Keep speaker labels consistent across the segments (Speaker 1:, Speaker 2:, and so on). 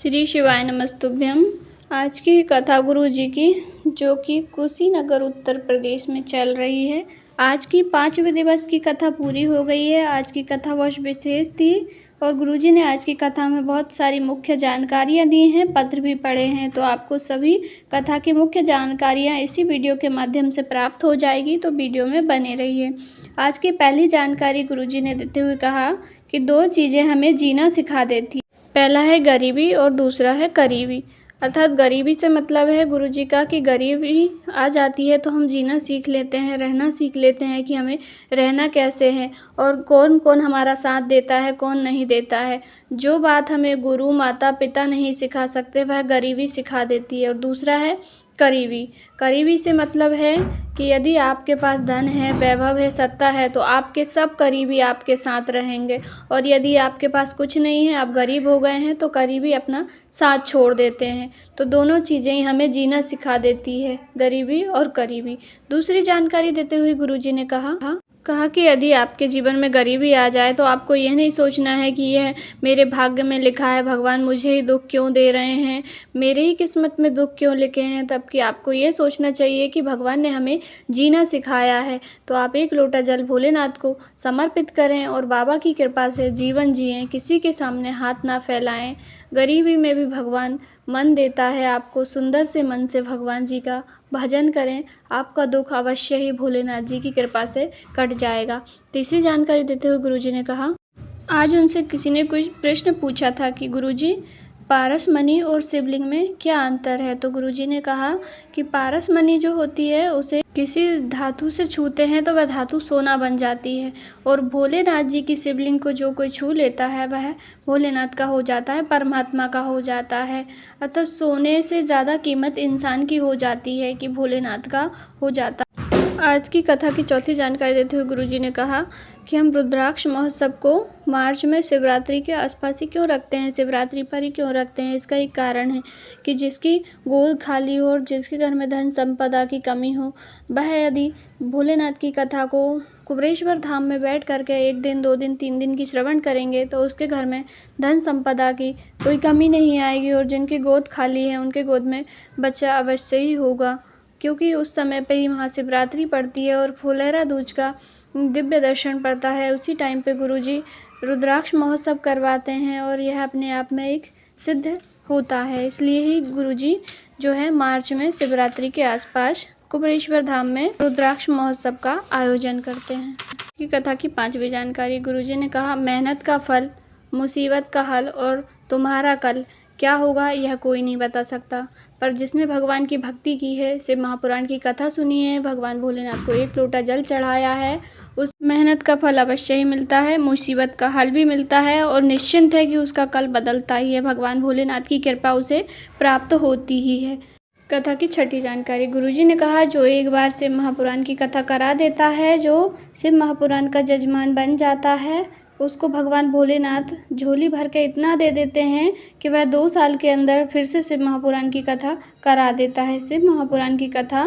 Speaker 1: श्री शिवाय नमस्तुभ्यम। आज की कथा गुरु जी की, जो कि कुशीनगर उत्तर प्रदेश में चल रही है। आज की 5वें दिवस की कथा पूरी हो गई है। आज की कथा बहुत विशेष थी और गुरु जी ने आज की कथा में बहुत सारी मुख्य जानकारियाँ दी हैं, पत्र भी पढ़े हैं। तो आपको सभी कथा की मुख्य जानकारियाँ इसी वीडियो के माध्यम से प्राप्त हो जाएगी, तो वीडियो में बने रहिए। आज की पहली जानकारी गुरु जी ने देते हुए कहा कि 2 चीज़ें हमें जीना सिखा देती। पहला है गरीबी और दूसरा है करीबी। अर्थात गरीबी से मतलब है गुरु जी का कि गरीबी आ जाती है तो हम जीना सीख लेते हैं, रहना सीख लेते हैं कि हमें रहना कैसे है और कौन कौन हमारा साथ देता है, कौन नहीं देता है। जो बात हमें गुरु माता पिता नहीं सिखा सकते वह गरीबी सिखा देती है। और दूसरा है करीबी। करीबी से मतलब है कि यदि आपके पास धन है, वैभव है, सत्ता है, तो आपके सब करीबी आपके साथ रहेंगे। और यदि आपके पास कुछ नहीं है, आप गरीब हो गए हैं, तो करीबी अपना साथ छोड़ देते हैं। तो दोनों चीज़ें ही हमें जीना सिखा देती है, गरीबी और करीबी। दूसरी जानकारी देते हुए गुरुजी ने कहा कि यदि आपके जीवन में गरीबी आ जाए तो आपको यह नहीं सोचना है कि यह मेरे भाग्य में लिखा है, भगवान मुझे ही दुख क्यों दे रहे हैं, मेरे ही किस्मत में दुख क्यों लिखे हैं। तब कि आपको ये सोचना चाहिए कि भगवान ने हमें जीना सिखाया है। तो आप 1 लोटा जल भोलेनाथ को समर्पित करें और बाबा की कृपा से जीवन जिएं, किसी के सामने हाथ ना फैलाएं। गरीबी में भी भगवान मन देता है आपको। सुंदर से मन से भगवान जी का भजन करें, आपका दुख अवश्य ही भोलेनाथ जी की कृपा से कट जाएगा। तीसरी जानकारी देते हुए गुरुजी ने कहा, आज उनसे किसी ने कुछ प्रश्न पूछा था कि गुरुजी पारसमणि और शिवलिंग में क्या अंतर है। तो गुरुजी ने कहा कि पारसमणि जो होती है उसे किसी धातु से छूते हैं तो वह धातु सोना बन जाती है, और भोलेनाथ जी की शिवलिंग को जो कोई छू लेता है वह भोलेनाथ का हो जाता है, परमात्मा का हो जाता है। अतः सोने से ज़्यादा कीमत इंसान की हो जाती है कि भोलेनाथ का हो जाता है। आज की कथा की चौथी जानकारी देते हुए गुरुजी ने कहा कि हम रुद्राक्ष महोत्सव को मार्च में शिवरात्रि के आसपास ही क्यों रखते हैं, शिवरात्रि पर ही क्यों रखते हैं। इसका एक कारण है कि जिसकी गोद खाली हो और जिसके घर में धन संपदा की कमी हो, वह यदि भोलेनाथ की कथा को कुबरेश्वर धाम में बैठ करके 1 दिन 2 दिन 3 दिन की श्रवण करेंगे तो उसके घर में धन संपदा की कोई कमी नहीं आएगी। और जिनकी गोद खाली है उनके गोद में बच्चा अवश्य ही होगा, क्योंकि उस समय पे ही महाशिवरात्रि पड़ती है और फुलेरा दूज का दिव्य दर्शन पड़ता है। उसी टाइम पे गुरुजी रुद्राक्ष महोत्सव करवाते हैं और यह अपने आप में एक सिद्ध होता है। इसलिए ही गुरुजी जो है मार्च में शिवरात्रि के आसपास कुबरेश्वर धाम में रुद्राक्ष महोत्सव का आयोजन करते हैं। की कथा की 5वीं जानकारी गुरुजी ने कहा, मेहनत का फल, मुसीबत का हल और तुम्हारा कल क्या होगा यह कोई नहीं बता सकता, पर जिसने भगवान की भक्ति की है, शिव महापुराण की कथा सुनी है, भगवान भोलेनाथ को 1 लोटा जल चढ़ाया है, उस मेहनत का फल अवश्य ही मिलता है, मुसीबत का हल भी मिलता है और निश्चिंत है कि उसका कल बदलता ही है। भगवान भोलेनाथ की कृपा उसे प्राप्त होती ही है। कथा की 6ठी जानकारी गुरुजी ने कहा, जो एक बार शिव महापुराण की कथा करा देता है, जो शिव महापुराण का जजमान बन जाता है, उसको भगवान भोलेनाथ झोली भर के इतना दे देते हैं कि वह 2 साल के अंदर फिर से शिव महापुराण की कथा करा देता है। शिव महापुराण की कथा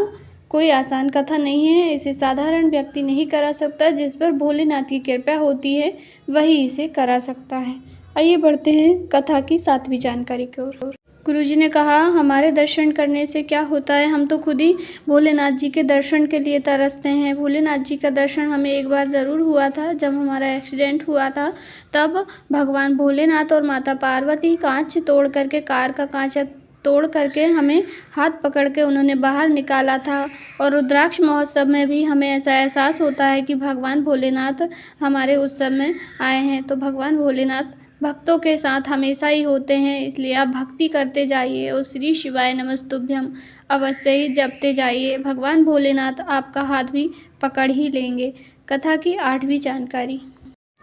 Speaker 1: कोई आसान कथा नहीं है, इसे साधारण व्यक्ति नहीं करा सकता। जिस पर भोलेनाथ की कृपा होती है वही इसे करा सकता है। आइए बढ़ते हैं कथा की 7वीं जानकारी की ओर। गुरुजी ने कहा, हमारे दर्शन करने से क्या होता है, हम तो खुद ही भोलेनाथ जी के दर्शन के लिए तरसते हैं। भोलेनाथ जी का दर्शन हमें एक बार ज़रूर हुआ था, जब हमारा एक्सीडेंट हुआ था। तब भगवान भोलेनाथ और माता पार्वती कांच तोड़ करके, कार का कांच तोड़ करके हमें हाथ पकड़ के उन्होंने बाहर निकाला था। और रुद्राक्ष महोत्सव में भी हमें ऐसा एहसास होता है कि भगवान भोलेनाथ हमारे उत्सव में आए हैं। तो भगवान भोलेनाथ भक्तों के साथ हमेशा ही होते हैं, इसलिए आप भक्ति करते जाइए और श्री शिवाय नमस्तुभ्यम अवश्य ही जपते जाइए। भगवान भोलेनाथ आपका हाथ भी पकड़ ही लेंगे। कथा की 8वीं जानकारी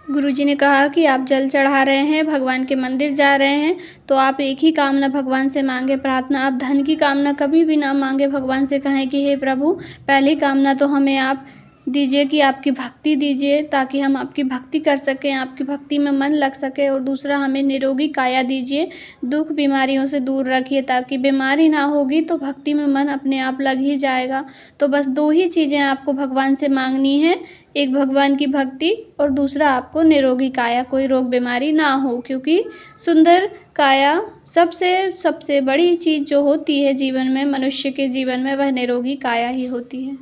Speaker 1: गुरुजी ने कहा कि आप जल चढ़ा रहे हैं, भगवान के मंदिर जा रहे हैं, तो आप एक ही कामना भगवान से मांगे, प्रार्थना। आप धन की कामना कभी भी ना मांगे, भगवान से कहें कि हे प्रभु, पहली कामना तो हमें आप दीजिए कि आपकी भक्ति दीजिए, ताकि हम आपकी भक्ति कर सकें, आपकी भक्ति में मन लग सके। और दूसरा, हमें निरोगी काया दीजिए, दुख बीमारियों से दूर रखिए, ताकि बीमारी ना होगी तो भक्ति में मन अपने आप लग ही जाएगा। तो बस 2 ही चीज़ें आपको भगवान से मांगनी है, एक भगवान की भक्ति और दूसरा आपको निरोगी काया, कोई रोग बीमारी ना हो। क्योंकि सुंदर काया सबसे बड़ी चीज़ जो होती है जीवन में, मनुष्य के जीवन में, वह निरोगी काया ही होती है।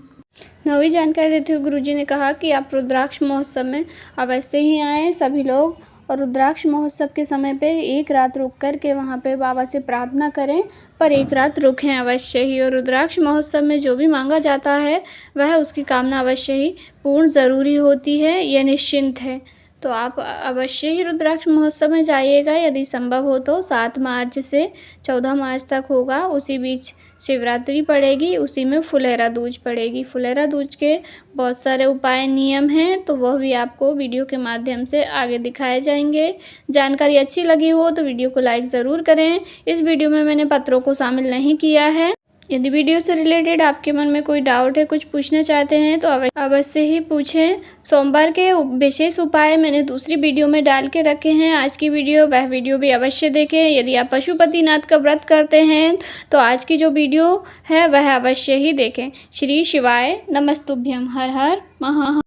Speaker 1: नवी जानकारी देते हुए गुरुजी ने कहा कि आप रुद्राक्ष महोत्सव में अवश्य ही आएँ सभी लोग, और रुद्राक्ष महोत्सव के समय पे एक रात रुक कर के वहाँ पे बाबा से प्रार्थना करें, पर एक रात रुकें अवश्य ही। और रुद्राक्ष महोत्सव में जो भी मांगा जाता है वह उसकी कामना अवश्य ही पूर्ण ज़रूरी होती है, यह निश्चिंत है। तो आप अवश्य ही रुद्राक्ष महोत्सव में जाइएगा, यदि संभव हो तो 7 मार्च से 14 मार्च तक होगा। उसी बीच शिवरात्रि पड़ेगी, उसी में फुलेरा दूज पड़ेगी। फुलेरा दूज के बहुत सारे उपाय नियम हैं, तो वह भी आपको वीडियो के माध्यम से आगे दिखाए जाएंगे। जानकारी अच्छी लगी हो तो वीडियो को लाइक ज़रूर करें। इस वीडियो में मैंने पत्रों को शामिल नहीं किया है। यदि वीडियो से रिलेटेड आपके मन में कोई डाउट है, कुछ पूछना चाहते हैं, तो अवश्य ही पूछें। सोमवार के विशेष उपाय मैंने दूसरी वीडियो में डाल के रखे हैं। आज की वह वीडियो भी अवश्य देखें। यदि आप पशुपतिनाथ का व्रत करते हैं तो आज की जो वीडियो है वह अवश्य ही देखें। श्री शिवाय नमस्तुभ्यम। हर हर महा